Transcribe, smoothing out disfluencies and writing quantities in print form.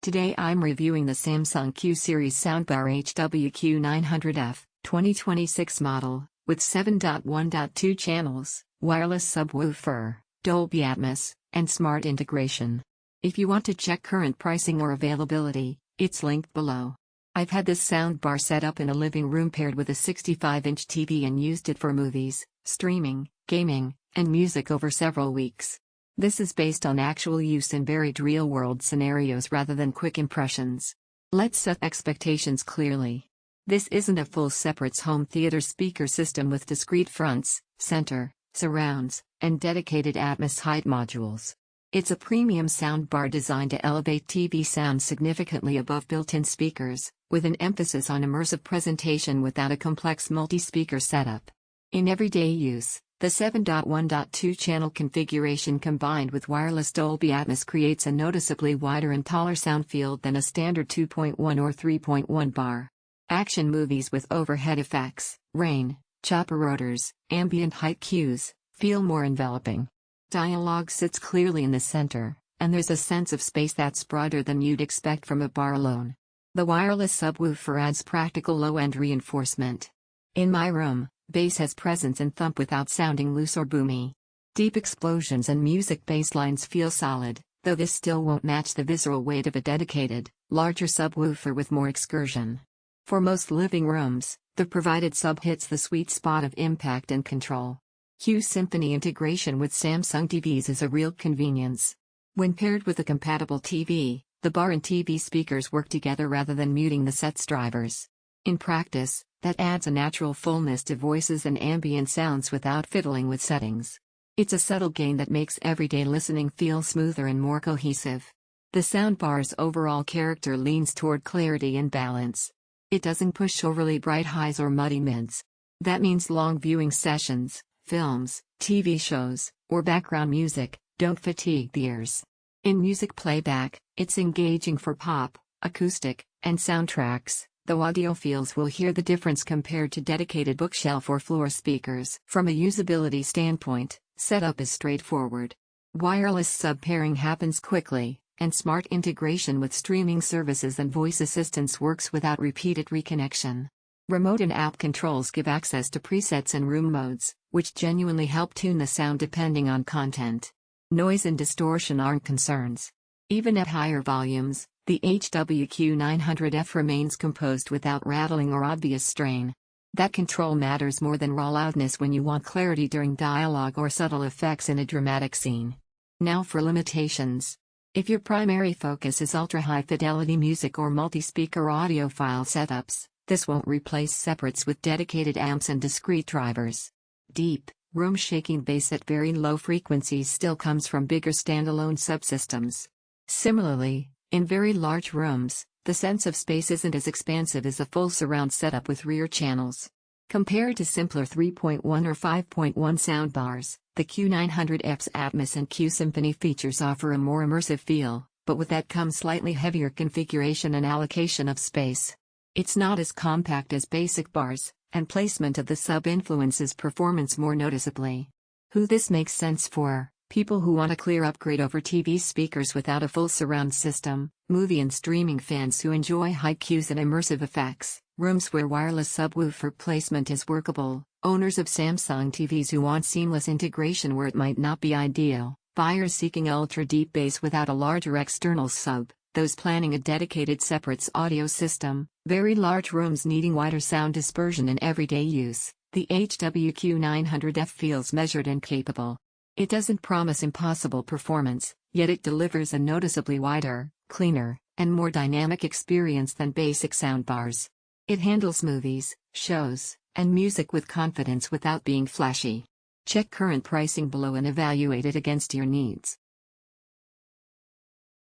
Today I'm reviewing the Samsung Q-Series Soundbar HW-Q900F 2026 model, with 7.1.2 channels, wireless subwoofer, Dolby Atmos, and smart integration. If you want to check current pricing or availability, it's linked below. I've had this soundbar set up in a living room paired with a 65-inch TV and used it for movies, streaming, gaming, and music over several weeks. This is based on actual use in varied real-world scenarios rather than quick impressions. Let's set expectations clearly. This isn't a full separate home theater speaker system with discrete fronts, center, surrounds, and dedicated Atmos height modules. It's a premium soundbar designed to elevate TV sound significantly above built-in speakers, with an emphasis on immersive presentation without a complex multi-speaker setup. In everyday use, the 7.1.2 channel configuration combined with wireless Dolby Atmos creates a noticeably wider and taller sound field than a standard 2.1 or 3.1 bar. Action movies with overhead effects, rain, chopper rotors, ambient height cues, feel more enveloping. Dialogue sits clearly in the center, and there's a sense of space that's broader than you'd expect from a bar alone. The wireless subwoofer adds practical low-end reinforcement. In my room, bass has presence and thump without sounding loose or boomy. Deep explosions and music bass lines feel solid, though this still won't match the visceral weight of a dedicated, larger subwoofer with more excursion. For most living rooms, the provided sub hits the sweet spot of impact and control. Q-Symphony integration with Samsung TVs is a real convenience. When paired with a compatible TV, the bar and TV speakers work together rather than muting the set's drivers. In practice, that adds a natural fullness to voices and ambient sounds without fiddling with settings. It's a subtle gain that makes everyday listening feel smoother and more cohesive. The soundbar's overall character leans toward clarity and balance. It doesn't push overly bright highs or muddy mids. That means long viewing sessions, films, TV shows, or background music don't fatigue the ears. In music playback, it's engaging for pop, acoustic, and soundtracks, though audiophiles will hear the difference compared to dedicated bookshelf or floor speakers. From a usability standpoint, setup is straightforward. Wireless sub-pairing happens quickly, and smart integration with streaming services and voice assistance works without repeated reconnection. Remote and app controls give access to presets and room modes, which genuinely help tune the sound depending on content. Noise and distortion aren't concerns. Even at higher volumes, the HW-Q900F remains composed without rattling or obvious strain. That control matters more than raw loudness when you want clarity during dialogue or subtle effects in a dramatic scene. Now for limitations. If your primary focus is ultra-high fidelity music or multi-speaker audiophile setups, this won't replace separates with dedicated amps and discrete drivers. Deep, room-shaking bass at very low frequencies still comes from bigger standalone subsystems. Similarly, in very large rooms, the sense of space isn't as expansive as a full surround setup with rear channels. Compared to simpler 3.1 or 5.1 soundbars, the Q900F's Atmos and Q-Symphony features offer a more immersive feel, but with that comes slightly heavier configuration and allocation of space. It's not as compact as basic bars, and placement of the sub influences performance more noticeably. Who this makes sense for? People who want a clear upgrade over TV speakers without a full surround system, movie and streaming fans who enjoy high cues and immersive effects, rooms where wireless subwoofer placement is workable, owners of Samsung TVs who want seamless integration where it might not be ideal, buyers seeking ultra-deep bass without a larger external sub, those planning a dedicated separates audio system, very large rooms needing wider sound dispersion in everyday use. The HW-Q900F feels measured and capable. It doesn't promise impossible performance, yet it delivers a noticeably wider, cleaner, and more dynamic experience than basic soundbars. It handles movies, shows, and music with confidence without being flashy. Check current pricing below and evaluate it against your needs.